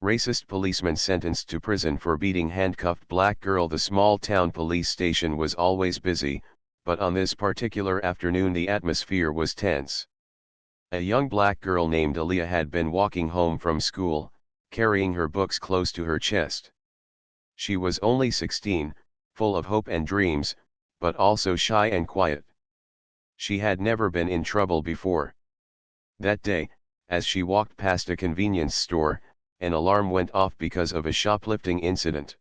Racist policeman sentenced to prison for beating handcuffed black girl. The small town police station was always busy, but on this particular afternoon the atmosphere was tense. A young black girl named Aaliyah had been walking home from school, carrying her books close to her chest. She was only 16, full of hope and dreams, but also shy and quiet. She had never been in trouble before. That day, as she walked past a convenience store, an alarm went off because of a shoplifting incident.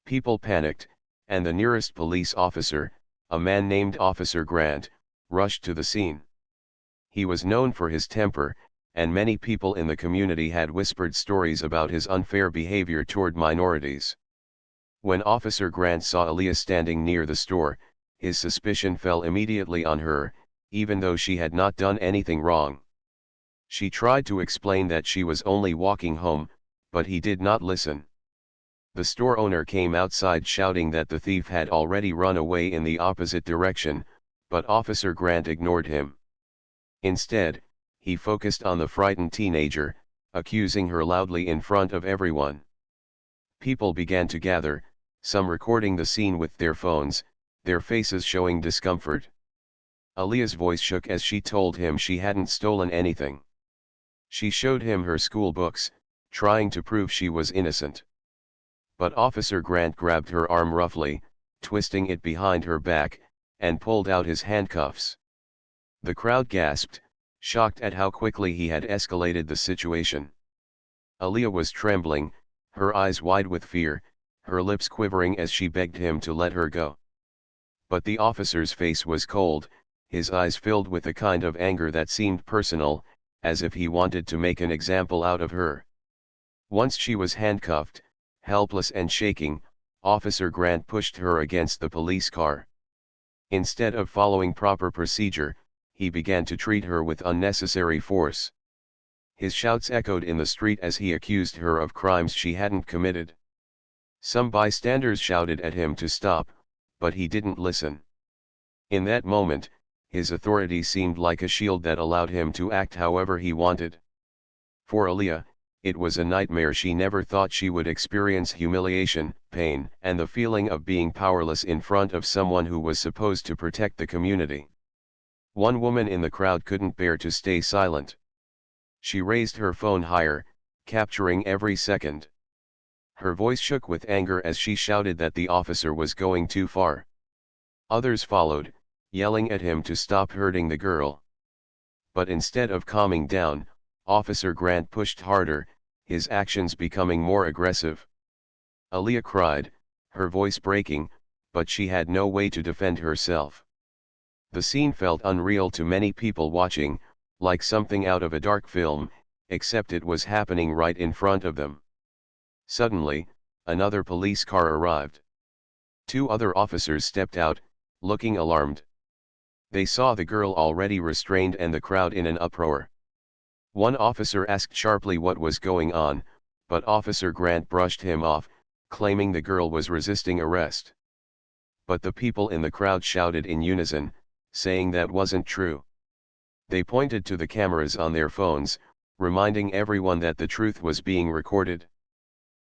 People panicked, and the nearest police officer, a man named Officer Grant, rushed to the scene. He was known for his temper, and many people in the community had whispered stories about his unfair behavior toward minorities. When Officer Grant saw Aaliyah standing near the store, his suspicion fell immediately on her, even though she had not done anything wrong. She tried to explain that she was only walking home, but he did not listen. The store owner came outside shouting that the thief had already run away in the opposite direction, but Officer Grant ignored him. Instead, he focused on the frightened teenager, accusing her loudly in front of everyone. People began to gather, some recording the scene with their phones, their faces showing discomfort. Aaliyah's voice shook as she told him she hadn't stolen anything. She showed him her school books, trying to prove she was innocent. But Officer Grant grabbed her arm roughly, twisting it behind her back, and pulled out his handcuffs. The crowd gasped, shocked at how quickly he had escalated the situation. Aaliyah was trembling, her eyes wide with fear, her lips quivering as she begged him to let her go. But the officer's face was cold, his eyes filled with a kind of anger that seemed personal, as if he wanted to make an example out of her. Once she was handcuffed, helpless and shaking, Officer Grant pushed her against the police car. Instead of following proper procedure, he began to treat her with unnecessary force. His shouts echoed in the street as he accused her of crimes she hadn't committed. Some bystanders shouted at him to stop, but he didn't listen. In that moment, his authority seemed like a shield that allowed him to act however he wanted. For Aaliyah, it was a nightmare. She never thought she would experience humiliation, pain, and the feeling of being powerless in front of someone who was supposed to protect the community. One woman in the crowd couldn't bear to stay silent. She raised her phone higher, capturing every second. Her voice shook with anger as she shouted that the officer was going too far. Others followed, yelling at him to stop hurting the girl. But instead of calming down, Officer Grant pushed harder, his actions becoming more aggressive. Aaliyah cried, her voice breaking, but she had no way to defend herself. The scene felt unreal to many people watching, like something out of a dark film, except it was happening right in front of them. Suddenly, another police car arrived. Two other officers stepped out, looking alarmed. They saw the girl already restrained and the crowd in an uproar. One officer asked sharply what was going on, but Officer Grant brushed him off, claiming the girl was resisting arrest. But the people in the crowd shouted in unison, saying that wasn't true. They pointed to the cameras on their phones, reminding everyone that the truth was being recorded.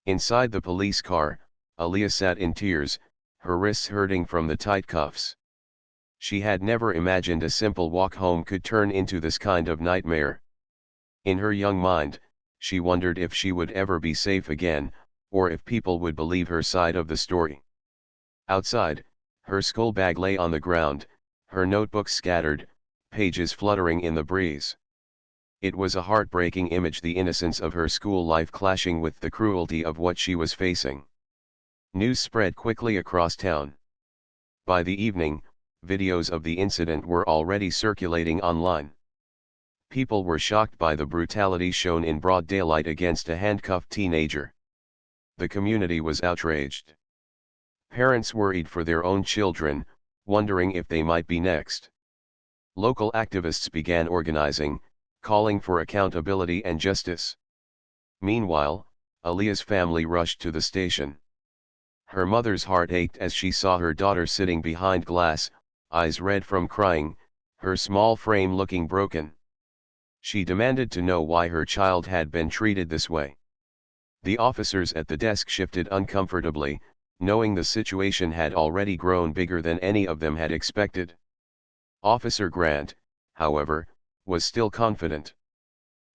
Inside the police car, Aaliyah sat in tears, her wrists hurting from the tight cuffs. She had never imagined a simple walk home could turn into this kind of nightmare. In her young mind, she wondered if she would ever be safe again, or if people would believe her side of the story. Outside, her school bag lay on the ground, her notebooks scattered, pages fluttering in the breeze. It was a heartbreaking image, the innocence of her school life clashing with the cruelty of what she was facing. News spread quickly across town. By the evening, videos of the incident were already circulating online. People were shocked by the brutality shown in broad daylight against a handcuffed teenager. The community was outraged. Parents worried for their own children, wondering if they might be next. Local activists began organizing, calling for accountability and justice. Meanwhile, Aaliyah's family rushed to the station. Her mother's heart ached as she saw her daughter sitting behind glass, eyes red from crying, her small frame looking broken. She demanded to know why her child had been treated this way. The officers at the desk shifted uncomfortably, knowing the situation had already grown bigger than any of them had expected. Officer Grant, however, was still confident.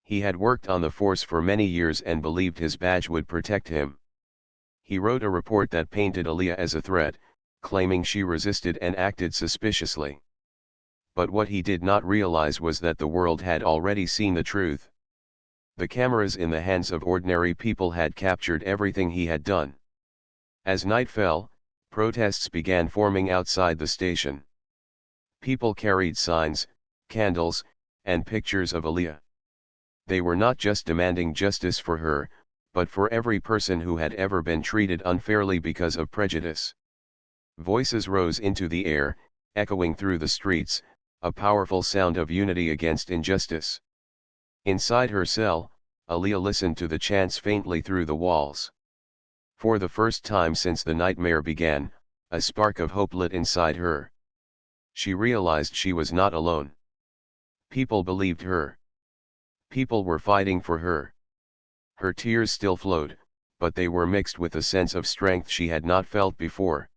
He had worked on the force for many years and believed his badge would protect him. He wrote a report that painted Aaliyah as a threat, claiming she resisted and acted suspiciously. But what he did not realize was that the world had already seen the truth. The cameras in the hands of ordinary people had captured everything he had done. As night fell, protests began forming outside the station. People carried signs, candles, and pictures of Aaliyah. They were not just demanding justice for her, but for every person who had ever been treated unfairly because of prejudice. Voices rose into the air, echoing through the streets, a powerful sound of unity against injustice. Inside her cell, Aaliyah listened to the chants faintly through the walls. For the first time since the nightmare began, a spark of hope lit inside her. She realized she was not alone. People believed her. People were fighting for her. Her tears still flowed, but they were mixed with a sense of strength she had not felt before.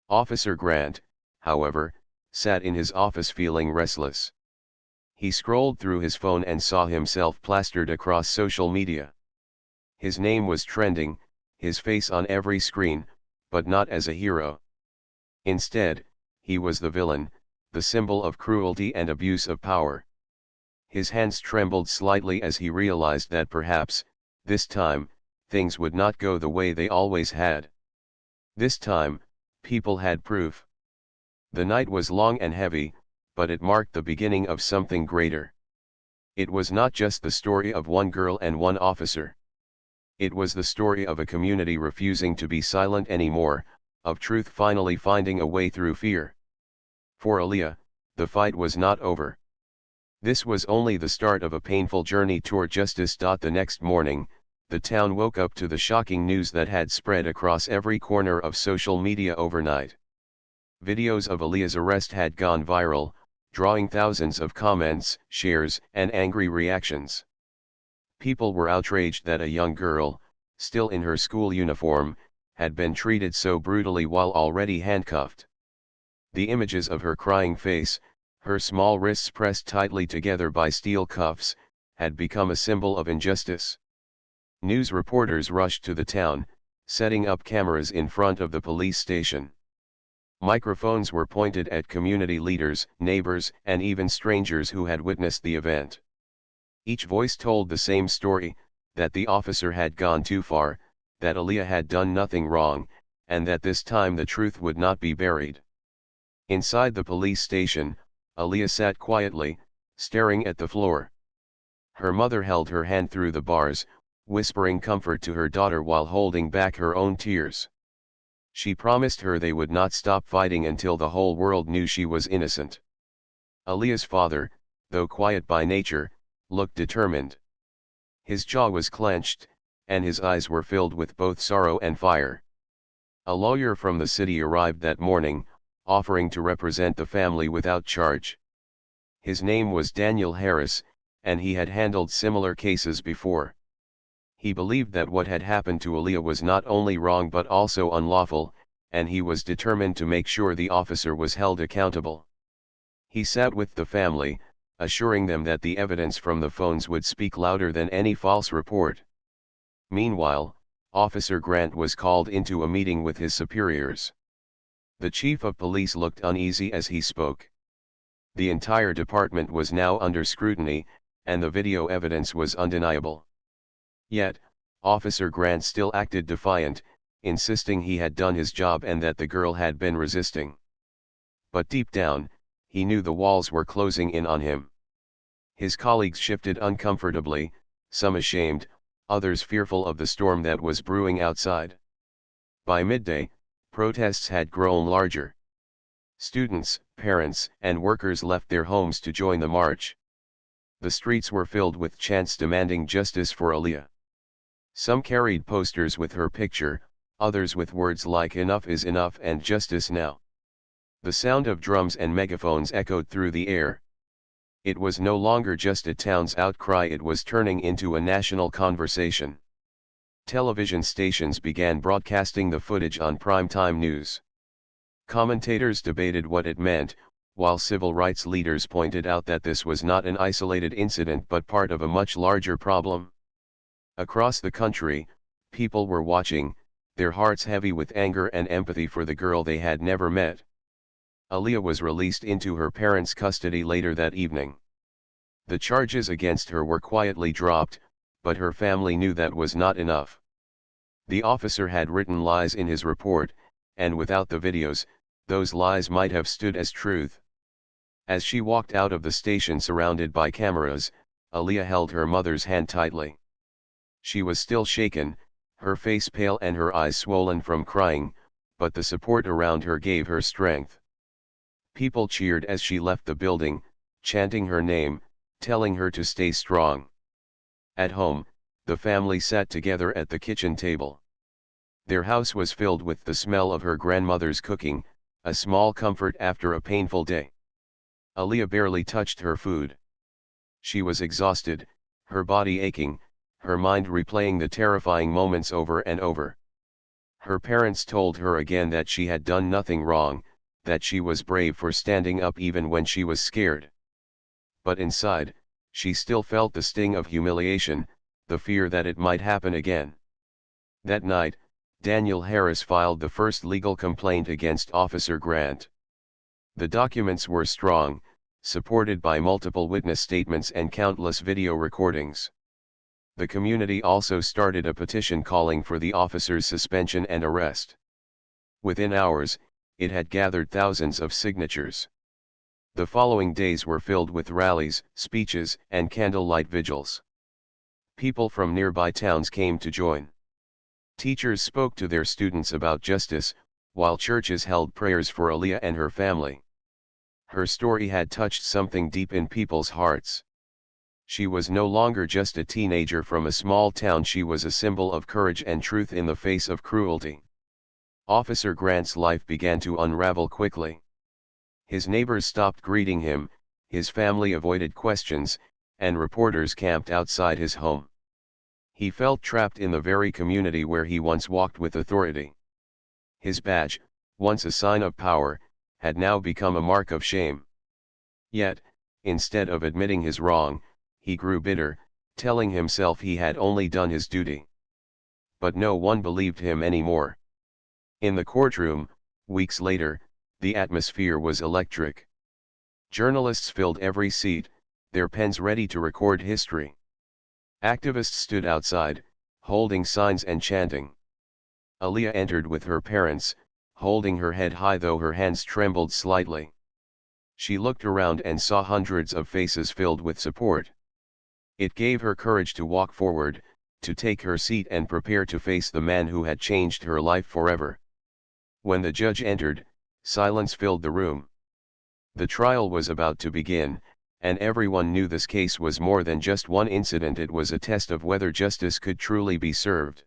Officer Grant, however, sat in his office feeling restless. He scrolled through his phone and saw himself plastered across social media. His name was trending, his face on every screen, but not as a hero. Instead, he was the villain, the symbol of cruelty and abuse of power. His hands trembled slightly as he realized that perhaps, this time, things would not go the way they always had. This time, people had proof. The night was long and heavy, but it marked the beginning of something greater. It was not just the story of one girl and one officer. It was the story of a community refusing to be silent anymore, of truth finally finding a way through fear. For Aaliyah, the fight was not over. This was only the start of a painful journey toward justice. The next morning, the town woke up to the shocking news that had spread across every corner of social media overnight. Videos of Aaliyah's arrest had gone viral, drawing thousands of comments, shares, and angry reactions. People were outraged that a young girl, still in her school uniform, had been treated so brutally while already handcuffed. The images of her crying face, her small wrists pressed tightly together by steel cuffs, had become a symbol of injustice. News reporters rushed to the town, setting up cameras in front of the police station. Microphones were pointed at community leaders, neighbors, and even strangers who had witnessed the event. Each voice told the same story, that the officer had gone too far, that Aaliyah had done nothing wrong, and that this time the truth would not be buried. Inside the police station, Aaliyah sat quietly, staring at the floor. Her mother held her hand through the bars, whispering comfort to her daughter while holding back her own tears. She promised her they would not stop fighting until the whole world knew she was innocent. Aaliyah's father, though quiet by nature, looked determined. His jaw was clenched, and his eyes were filled with both sorrow and fire. A lawyer from the city arrived that morning, offering to represent the family without charge. His name was Daniel Harris, and he had handled similar cases before. He believed that what had happened to Aaliyah was not only wrong but also unlawful, and he was determined to make sure the officer was held accountable. He sat with the family, assuring them that the evidence from the phones would speak louder than any false report. Meanwhile, Officer Grant was called into a meeting with his superiors. The chief of police looked uneasy as he spoke. The entire department was now under scrutiny, and the video evidence was undeniable. Yet, Officer Grant still acted defiant, insisting he had done his job and that the girl had been resisting. But deep down, he knew the walls were closing in on him. His colleagues shifted uncomfortably, some ashamed, others fearful of the storm that was brewing outside. By midday, protests had grown larger. Students, parents, and workers left their homes to join the march. The streets were filled with chants demanding justice for Aaliyah. Some carried posters with her picture, others with words like "Enough is enough" and "Justice now." The sound of drums and megaphones echoed through the air. It was no longer just a town's outcry, it was turning into a national conversation. Television stations began broadcasting the footage on primetime news. Commentators debated what it meant, while civil rights leaders pointed out that this was not an isolated incident but part of a much larger problem. Across the country, people were watching, their hearts heavy with anger and empathy for the girl they had never met. Aaliyah was released into her parents' custody later that evening. The charges against her were quietly dropped, but her family knew that was not enough. The officer had written lies in his report, and without the videos, those lies might have stood as truth. As she walked out of the station surrounded by cameras, Aaliyah held her mother's hand tightly. She was still shaken, her face pale and her eyes swollen from crying, but the support around her gave her strength. People cheered as she left the building, chanting her name, telling her to stay strong. At home, the family sat together at the kitchen table. Their house was filled with the smell of her grandmother's cooking, a small comfort after a painful day. Aaliyah barely touched her food. She was exhausted, her body aching, her mind replaying the terrifying moments over and over. Her parents told her again that she had done nothing wrong, that she was brave for standing up even when she was scared. But inside, she still felt the sting of humiliation, the fear that it might happen again. That night, Daniel Harris filed the first legal complaint against Officer Grant. The documents were strong, supported by multiple witness statements and countless video recordings. The community also started a petition calling for the officer's suspension and arrest. Within hours, it had gathered thousands of signatures. The following days were filled with rallies, speeches, and candlelight vigils. People from nearby towns came to join. Teachers spoke to their students about justice, while churches held prayers for Aaliyah and her family. Her story had touched something deep in people's hearts. She was no longer just a teenager from a small town, she was a symbol of courage and truth in the face of cruelty. Officer Grant's life began to unravel quickly. His neighbors stopped greeting him, his family avoided questions, and reporters camped outside his home. He felt trapped in the very community where he once walked with authority. His badge, once a sign of power, had now become a mark of shame. Yet, instead of admitting his wrong, he grew bitter, telling himself he had only done his duty. But no one believed him anymore. In the courtroom, weeks later, the atmosphere was electric. Journalists filled every seat, their pens ready to record history. Activists stood outside, holding signs and chanting. Aaliyah entered with her parents, holding her head high though her hands trembled slightly. She looked around and saw hundreds of faces filled with support. It gave her courage to walk forward, to take her seat and prepare to face the man who had changed her life forever. When the judge entered, silence filled the room. The trial was about to begin, and everyone knew this case was more than just one incident, it was a test of whether justice could truly be served.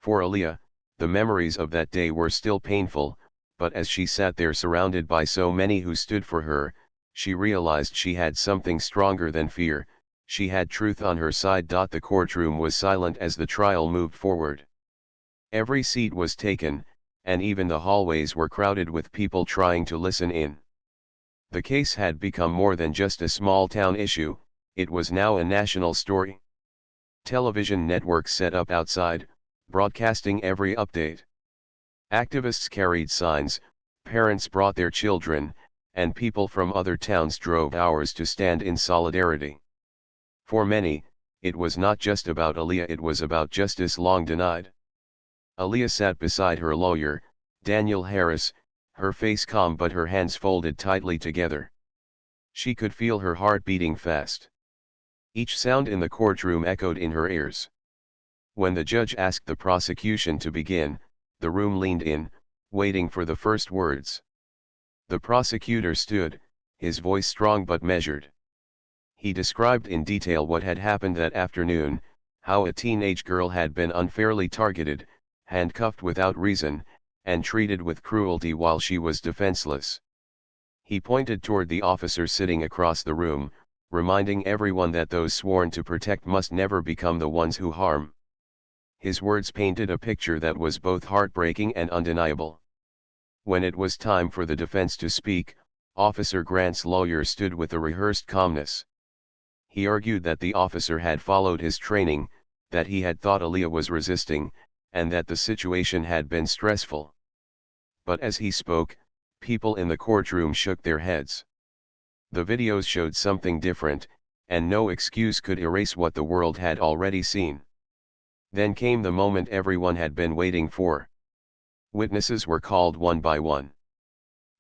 For Aaliyah, the memories of that day were still painful, but as she sat there surrounded by so many who stood for her, she realized she had something stronger than fear, she had truth on her side. The courtroom was silent as the trial moved forward. Every seat was taken, and even the hallways were crowded with people trying to listen in. The case had become more than just a small-town issue, it was now a national story. Television networks set up outside, broadcasting every update. Activists carried signs, parents brought their children, and people from other towns drove hours to stand in solidarity. For many, it was not just about Aaliyah, it was about justice long denied. Aaliyah sat beside her lawyer, Daniel Harris, her face calm but her hands folded tightly together. She could feel her heart beating fast. Each sound in the courtroom echoed in her ears. When the judge asked the prosecution to begin, the room leaned in, waiting for the first words. The prosecutor stood, his voice strong but measured. He described in detail what had happened that afternoon, how a teenage girl had been unfairly targeted, handcuffed without reason, and treated with cruelty while she was defenseless. He pointed toward the officer sitting across the room, reminding everyone that those sworn to protect must never become the ones who harm. His words painted a picture that was both heartbreaking and undeniable. When it was time for the defense to speak, Officer Grant's lawyer stood with a rehearsed calmness. He argued that the officer had followed his training, that he had thought Aaliyah was resisting, and that the situation had been stressful. But as he spoke, people in the courtroom shook their heads. The videos showed something different, and no excuse could erase what the world had already seen. Then came the moment everyone had been waiting for. Witnesses were called one by one.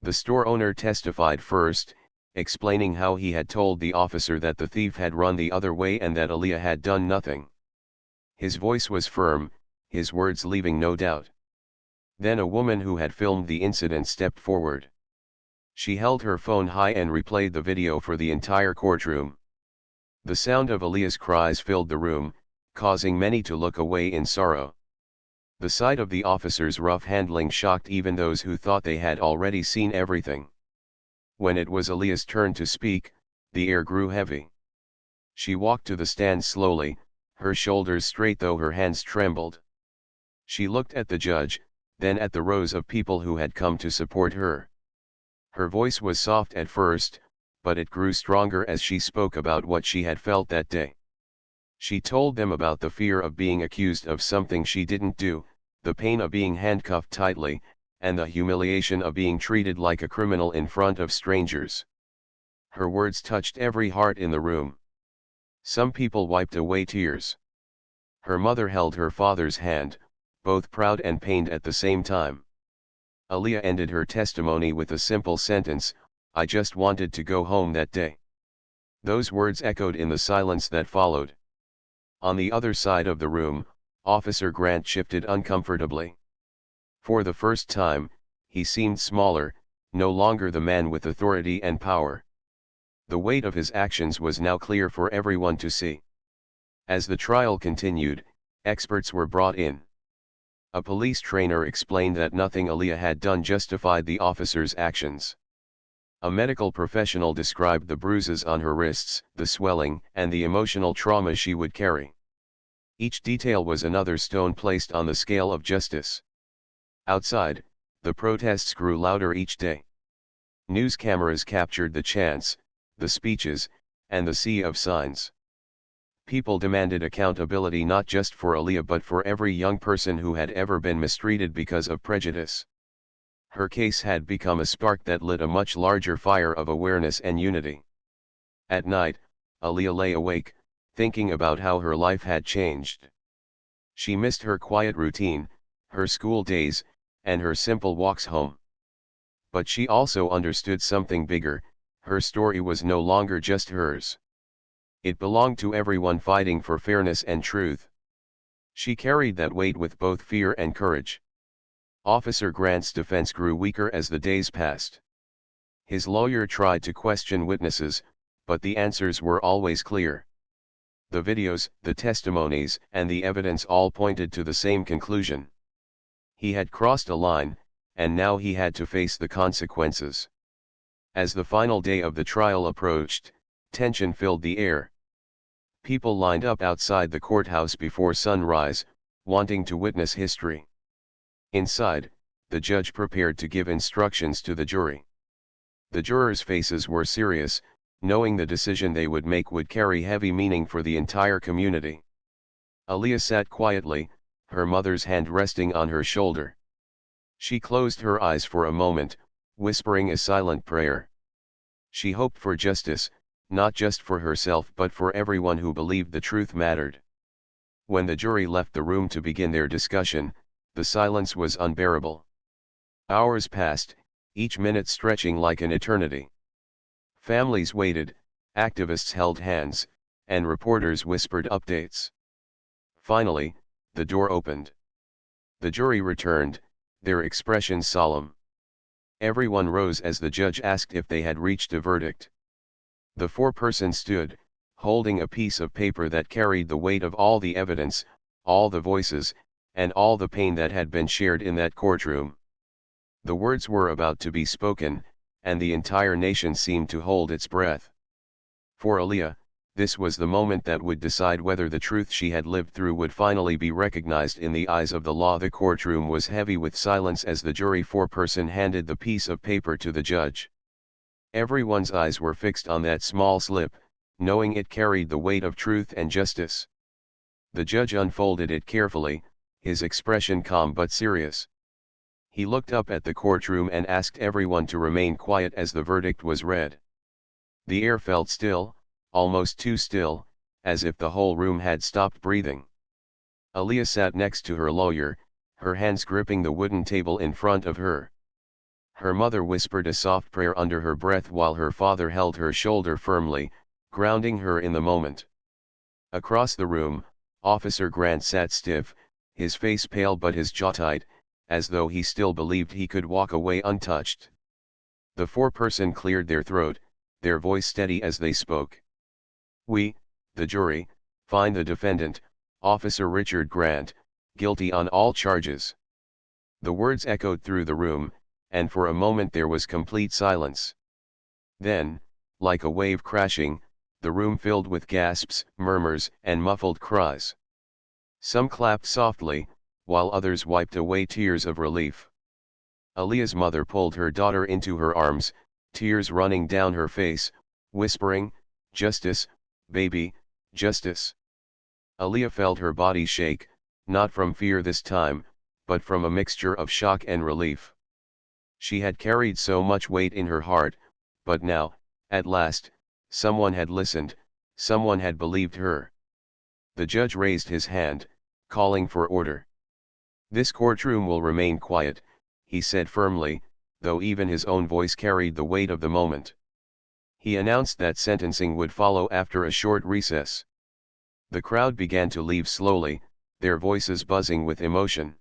The store owner testified first, explaining how he had told the officer that the thief had run the other way and that Aaliyah had done nothing. His voice was firm, his words leaving no doubt. Then a woman who had filmed the incident stepped forward. She held her phone high and replayed the video for the entire courtroom. The sound of Aaliyah's cries filled the room, causing many to look away in sorrow. The sight of the officer's rough handling shocked even those who thought they had already seen everything. When it was Aaliyah's turn to speak, the air grew heavy. She walked to the stand slowly, her shoulders straight though her hands trembled. She looked at the judge, then at the rows of people who had come to support her. Her voice was soft at first, but it grew stronger as she spoke about what she had felt that day. She told them about the fear of being accused of something she didn't do, the pain of being handcuffed tightly, and the humiliation of being treated like a criminal in front of strangers. Her words touched every heart in the room. Some people wiped away tears. Her mother held her father's hand, both proud and pained at the same time. Aaliyah ended her testimony with a simple sentence, "I just wanted to go home that day." Those words echoed in the silence that followed. On the other side of the room, Officer Grant shifted uncomfortably. For the first time, he seemed smaller, no longer the man with authority and power. The weight of his actions was now clear for everyone to see. As the trial continued, experts were brought in. A police trainer explained that nothing Aaliyah had done justified the officer's actions. A medical professional described the bruises on her wrists, the swelling, and the emotional trauma she would carry. Each detail was another stone placed on the scale of justice. Outside, the protests grew louder each day. News cameras captured the chants, the speeches, and the sea of signs. People demanded accountability not just for Aaliyah but for every young person who had ever been mistreated because of prejudice. Her case had become a spark that lit a much larger fire of awareness and unity. At night, Aaliyah lay awake, thinking about how her life had changed. She missed her quiet routine, her school days, and her simple walks home. But she also understood something bigger, her story was no longer just hers. It belonged to everyone fighting for fairness and truth. She carried that weight with both fear and courage. Officer Grant's defense grew weaker as the days passed. His lawyer tried to question witnesses, but the answers were always clear. The videos, the testimonies, and the evidence all pointed to the same conclusion. He had crossed a line, and now he had to face the consequences. As the final day of the trial approached, tension filled the air. People lined up outside the courthouse before sunrise, wanting to witness history. Inside, the judge prepared to give instructions to the jury. The jurors' faces were serious, knowing the decision they would make would carry heavy meaning for the entire community. Aaliyah sat quietly, her mother's hand resting on her shoulder. She closed her eyes for a moment, whispering a silent prayer. She hoped for justice, not just for herself but for everyone who believed the truth mattered. When the jury left the room to begin their discussion, the silence was unbearable. Hours passed, each minute stretching like an eternity. Families waited, activists held hands, and reporters whispered updates. Finally, the door opened. The jury returned, their expressions solemn. Everyone rose as the judge asked if they had reached a verdict. The foreperson stood, holding a piece of paper that carried the weight of all the evidence, all the voices, and all the pain that had been shared in that courtroom. The words were about to be spoken, and the entire nation seemed to hold its breath. For Aaliyah, This was the moment that would decide whether the truth she had lived through would finally be recognized in the eyes of the law. The courtroom was heavy with silence as the jury foreperson handed the piece of paper to the judge. Everyone's eyes were fixed on that small slip, knowing it carried the weight of truth and justice. The judge unfolded it carefully, his expression calm but serious. He looked up at the courtroom and asked everyone to remain quiet as the verdict was read. The air felt still, almost too still, as if the whole room had stopped breathing. Aaliyah sat next to her lawyer, her hands gripping the wooden table in front of her. Her mother whispered a soft prayer under her breath while her father held her shoulder firmly, grounding her in the moment. Across the room, Officer Grant sat stiff, his face pale but his jaw tight, as though he still believed he could walk away untouched. The foreperson cleared their throat, their voice steady as they spoke. "We, the jury, find the defendant, Officer Richard Grant, guilty on all charges." The words echoed through the room, and for a moment there was complete silence. Then, like a wave crashing, the room filled with gasps, murmurs, and muffled cries. Some clapped softly, while others wiped away tears of relief. Aaliyah's mother pulled her daughter into her arms, tears running down her face, whispering, "Justice, baby, justice." Aaliyah felt her body shake, not from fear this time, but from a mixture of shock and relief. She had carried so much weight in her heart, but now, at last, someone had listened, someone had believed her. The judge raised his hand, calling for order. "This courtroom will remain quiet," he said firmly, though even his own voice carried the weight of the moment. He announced that sentencing would follow after a short recess. The crowd began to leave slowly, their voices buzzing with emotion.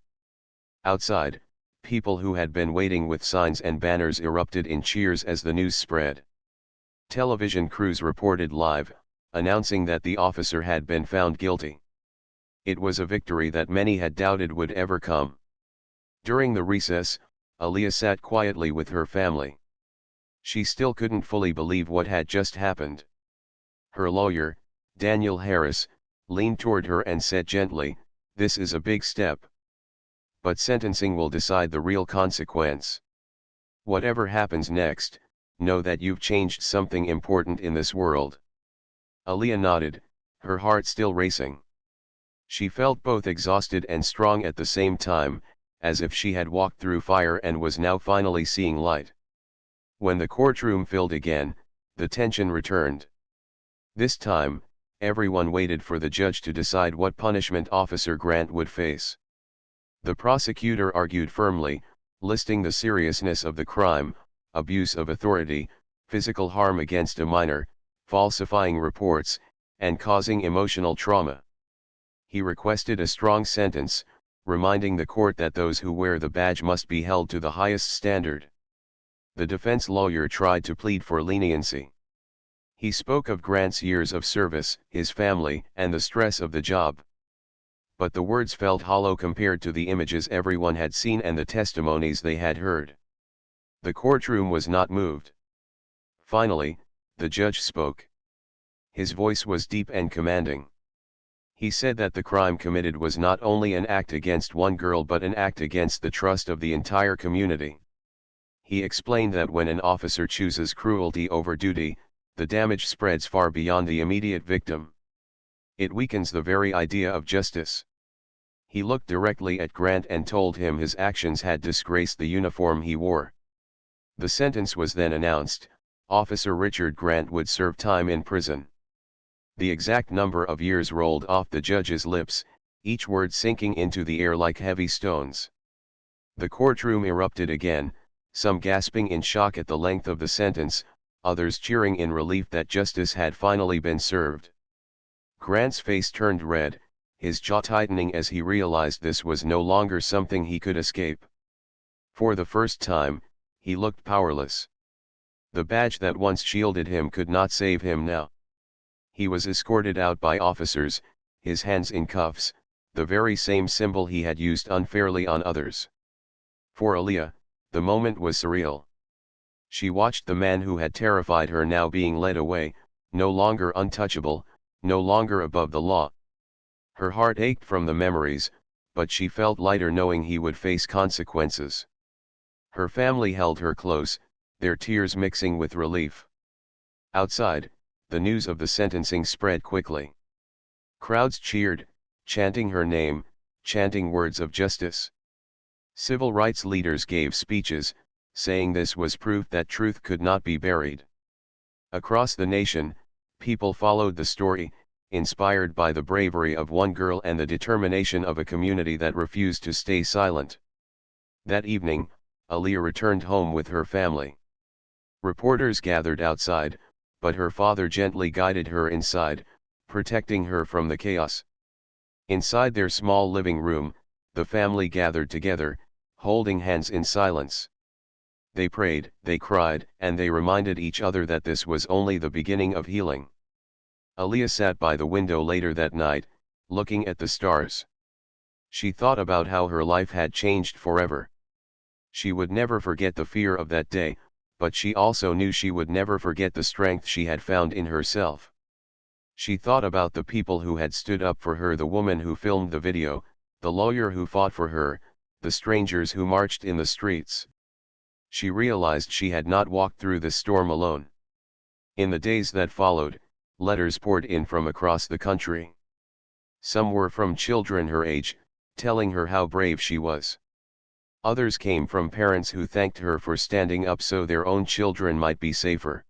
Outside, people who had been waiting with signs and banners erupted in cheers as the news spread. Television crews reported live, announcing that the officer had been found guilty. It was a victory that many had doubted would ever come. During the recess, Aaliyah sat quietly with her family. She still couldn't fully believe what had just happened. Her lawyer, Daniel Harris, leaned toward her and said gently, "This is a big step. But sentencing will decide the real consequence. Whatever happens next, know that you've changed something important in this world." Aaliyah nodded, her heart still racing. She felt both exhausted and strong at the same time, as if she had walked through fire and was now finally seeing light. When the courtroom filled again, the tension returned. This time, everyone waited for the judge to decide what punishment Officer Grant would face. The prosecutor argued firmly, listing the seriousness of the crime: abuse of authority, physical harm against a minor, falsifying reports, and causing emotional trauma. He requested a strong sentence, reminding the court that those who wear the badge must be held to the highest standard. The defense lawyer tried to plead for leniency. He spoke of Grant's years of service, his family, and the stress of the job. But the words felt hollow compared to the images everyone had seen and the testimonies they had heard. The courtroom was not moved. Finally, the judge spoke. His voice was deep and commanding. He said that the crime committed was not only an act against one girl but an act against the trust of the entire community. He explained that when an officer chooses cruelty over duty, the damage spreads far beyond the immediate victim. It weakens the very idea of justice. He looked directly at Grant and told him his actions had disgraced the uniform he wore. The sentence was then announced: Officer Richard Grant would serve time in prison. The exact number of years rolled off the judge's lips, each word sinking into the air like heavy stones. The courtroom erupted again, some gasping in shock at the length of the sentence, others cheering in relief that justice had finally been served. Grant's face turned red, his jaw tightening as he realized this was no longer something he could escape. For the first time, he looked powerless. The badge that once shielded him could not save him now. He was escorted out by officers, his hands in cuffs, the very same symbol he had used unfairly on others. For Aaliyah, the moment was surreal. She watched the man who had terrified her now being led away, no longer untouchable, no longer above the law. Her heart ached from the memories, but she felt lighter knowing he would face consequences. Her family held her close, their tears mixing with relief. Outside, the news of the sentencing spread quickly. Crowds cheered, chanting her name, chanting words of justice. Civil rights leaders gave speeches, saying this was proof that truth could not be buried. Across the nation, people followed the story, inspired by the bravery of one girl and the determination of a community that refused to stay silent. That evening, Aaliyah returned home with her family. Reporters gathered outside, but her father gently guided her inside, protecting her from the chaos. Inside their small living room, the family gathered together, holding hands in silence. They prayed, they cried, and they reminded each other that this was only the beginning of healing. Aaliyah sat by the window later that night, looking at the stars. She thought about how her life had changed forever. She would never forget the fear of that day, but she also knew she would never forget the strength she had found in herself. She thought about the people who had stood up for her, the woman who filmed the video, the lawyer who fought for her, the strangers who marched in the streets. She realized she had not walked through the storm alone. In the days that followed, letters poured in from across the country. Some were from children her age, telling her how brave she was. Others came from parents who thanked her for standing up so their own children might be safer.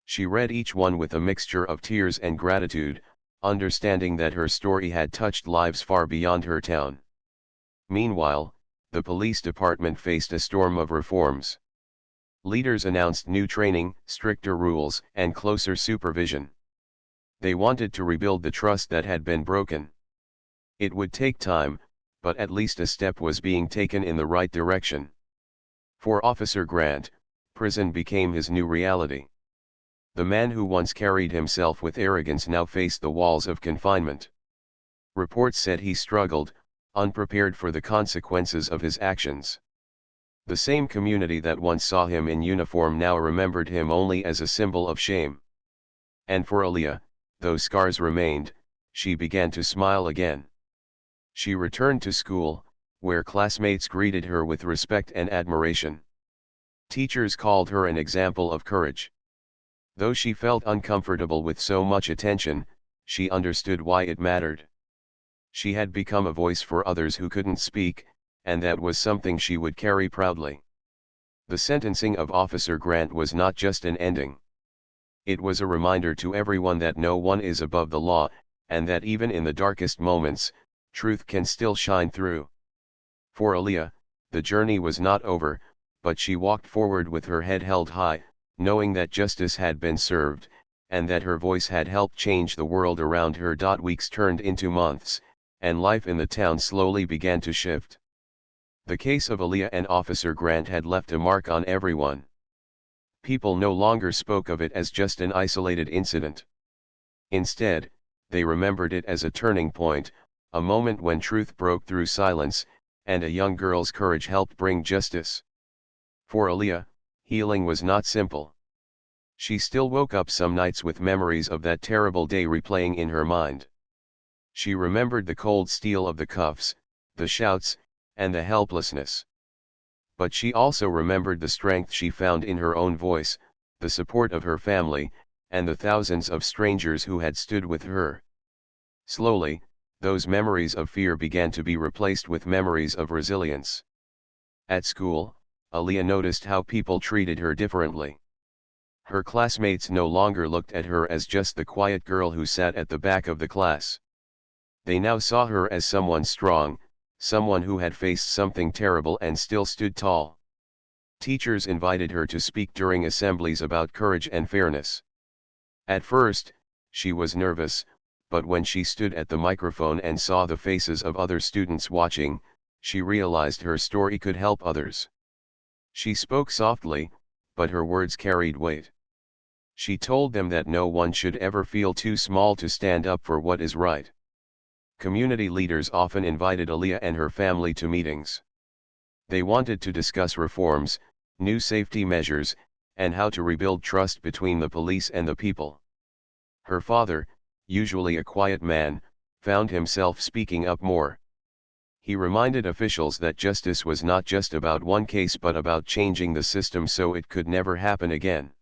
She read each one with a mixture of tears and gratitude, understanding that her story had touched lives far beyond her town. Meanwhile, the police department faced a storm of reforms. Leaders announced new training, stricter rules, and closer supervision. They wanted to rebuild the trust that had been broken. It would take time, but at least a step was being taken in the right direction. For Officer Grant, prison became his new reality. The man who once carried himself with arrogance now faced the walls of confinement. Reports said he struggled, unprepared for the consequences of his actions. The same community that once saw him in uniform now remembered him only as a symbol of shame. And for Aaliyah, though scars remained, she began to smile again. She returned to school, where classmates greeted her with respect and admiration. Teachers called her an example of courage. Though she felt uncomfortable with so much attention, she understood why it mattered. She had become a voice for others who couldn't speak, and that was something she would carry proudly. The sentencing of Officer Grant was not just an ending. It was a reminder to everyone that no one is above the law, and that even in the darkest moments, truth can still shine through. For Aaliyah, the journey was not over, but she walked forward with her head held high, knowing that justice had been served, and that her voice had helped change the world around her. Weeks turned into months, and life in the town slowly began to shift. The case of Aaliyah and Officer Grant had left a mark on everyone. People no longer spoke of it as just an isolated incident. Instead, they remembered it as a turning point, a moment when truth broke through silence, and a young girl's courage helped bring justice. For Aaliyah, healing was not simple. She still woke up some nights with memories of that terrible day replaying in her mind. She remembered the cold steel of the cuffs, the shouts, and the helplessness. But she also remembered the strength she found in her own voice, the support of her family, and the thousands of strangers who had stood with her. Slowly, those memories of fear began to be replaced with memories of resilience. At school, Aaliyah noticed how people treated her differently. Her classmates no longer looked at her as just the quiet girl who sat at the back of the class. They now saw her as someone strong, someone who had faced something terrible and still stood tall. Teachers invited her to speak during assemblies about courage and fairness. At first, she was nervous, but when she stood at the microphone and saw the faces of other students watching, she realized her story could help others. She spoke softly, but her words carried weight. She told them that no one should ever feel too small to stand up for what is right. Community leaders often invited Aaliyah and her family to meetings. They wanted to discuss reforms, new safety measures, and how to rebuild trust between the police and the people. Her father, usually a quiet man, found himself speaking up more. He reminded officials that justice was not just about one case but about changing the system so it could never happen again.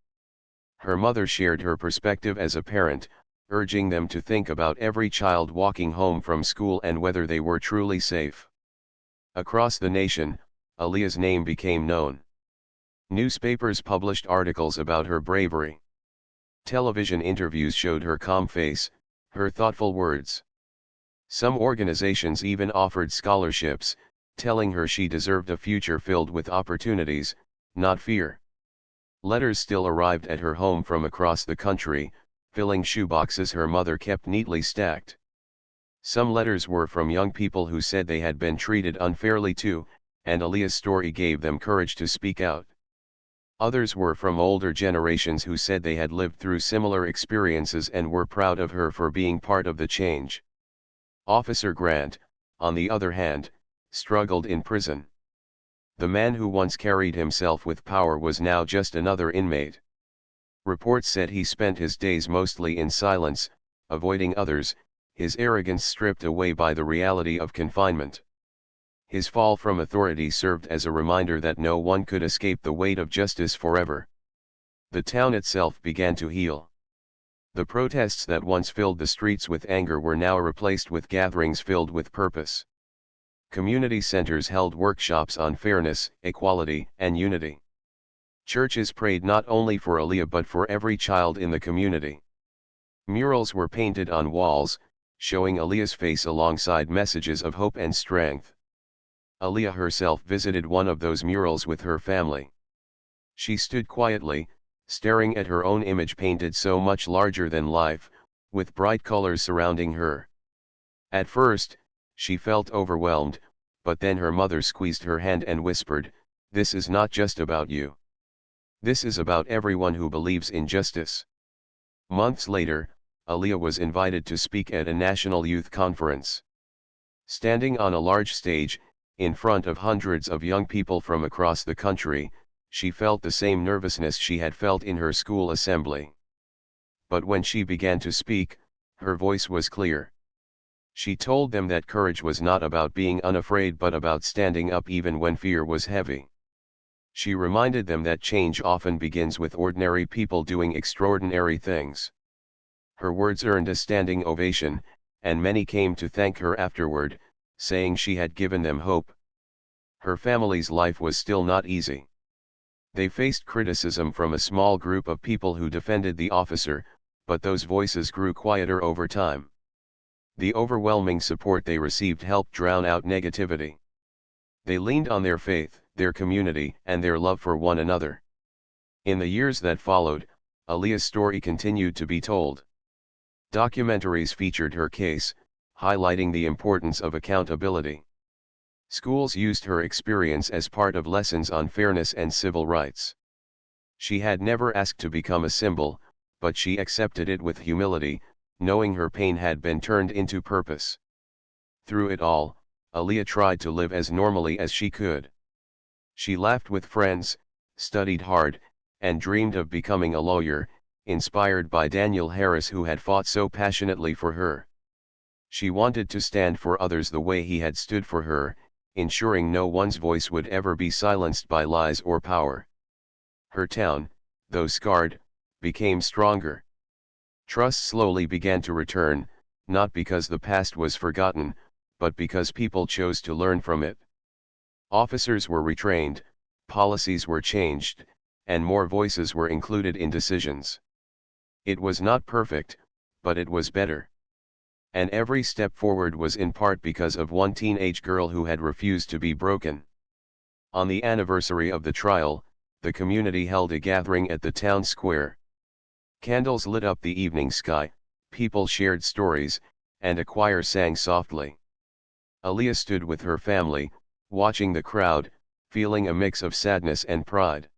Her mother shared her perspective as a parent, urging them to think about every child walking home from school and whether they were truly safe. Across the nation, Aaliyah's name became known. Newspapers published articles about her bravery. Television interviews showed her calm face, her thoughtful words. Some organizations even offered scholarships, telling her she deserved a future filled with opportunities, not fear. Letters still arrived at her home from across the country, filling shoeboxes her mother kept neatly stacked. Some letters were from young people who said they had been treated unfairly too, and Aaliyah's story gave them courage to speak out. Others were from older generations who said they had lived through similar experiences and were proud of her for being part of the change. Officer Grant, on the other hand, struggled in prison. The man who once carried himself with power was now just another inmate. Reports said he spent his days mostly in silence, avoiding others, his arrogance stripped away by the reality of confinement. His fall from authority served as a reminder that no one could escape the weight of justice forever. The town itself began to heal. The protests that once filled the streets with anger were now replaced with gatherings filled with purpose. Community centers held workshops on fairness, equality, and unity. Churches prayed not only for Aaliyah but for every child in the community. Murals were painted on walls, showing Aaliyah's face alongside messages of hope and strength. Aaliyah herself visited one of those murals with her family. She stood quietly, staring at her own image painted so much larger than life, with bright colors surrounding her. At first, she felt overwhelmed, but then her mother squeezed her hand and whispered, "This is not just about you. This is about everyone who believes in justice." Months later, Aaliyah was invited to speak at a national youth conference. Standing on a large stage, in front of hundreds of young people from across the country, she felt the same nervousness she had felt in her school assembly. But when she began to speak, her voice was clear. She told them that courage was not about being unafraid but about standing up even when fear was heavy. She reminded them that change often begins with ordinary people doing extraordinary things. Her words earned a standing ovation, and many came to thank her afterward, saying she had given them hope. Her family's life was still not easy. They faced criticism from a small group of people who defended the officer, but those voices grew quieter over time. The overwhelming support they received helped drown out negativity. They leaned on their faith, their community, and their love for one another. In the years that followed, Aaliyah's story continued to be told. Documentaries featured her case, highlighting the importance of accountability. Schools used her experience as part of lessons on fairness and civil rights. She had never asked to become a symbol, but she accepted it with humility, knowing her pain had been turned into purpose. Through it all, Aaliyah tried to live as normally as she could. She laughed with friends, studied hard, and dreamed of becoming a lawyer, inspired by Daniel Harris who had fought so passionately for her. She wanted to stand for others the way he had stood for her, ensuring no one's voice would ever be silenced by lies or power. Her town, though scarred, became stronger. Trust slowly began to return, not because the past was forgotten, but because people chose to learn from it. Officers were retrained, policies were changed, and more voices were included in decisions. It was not perfect, but it was better. And every step forward was in part because of one teenage girl who had refused to be broken. On the anniversary of the trial, the community held a gathering at the town square. Candles lit up the evening sky, people shared stories, and a choir sang softly. Aaliyah stood with her family, watching the crowd, feeling a mix of sadness and pride.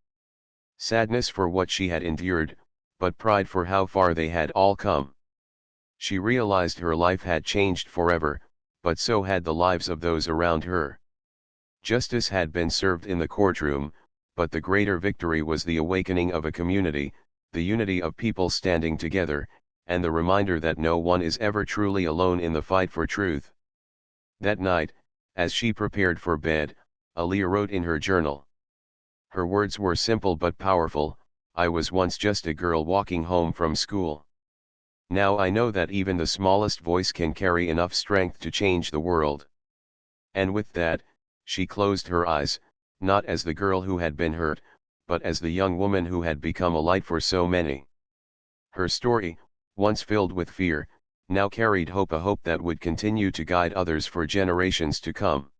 Sadness for what she had endured, but pride for how far they had all come. She realized her life had changed forever, but so had the lives of those around her. Justice had been served in the courtroom, but the greater victory was the awakening of a community, the unity of people standing together, and the reminder that no one is ever truly alone in the fight for truth. That night, as she prepared for bed, Aaliyah wrote in her journal. Her words were simple but powerful. I was once just a girl walking home from school. Now I know that even the smallest voice can carry enough strength to change the world. And with that, she closed her eyes, not as the girl who had been hurt, but as the young woman who had become a light for so many. Her story, once filled with fear, now carried hope, a hope that would continue to guide others for generations to come.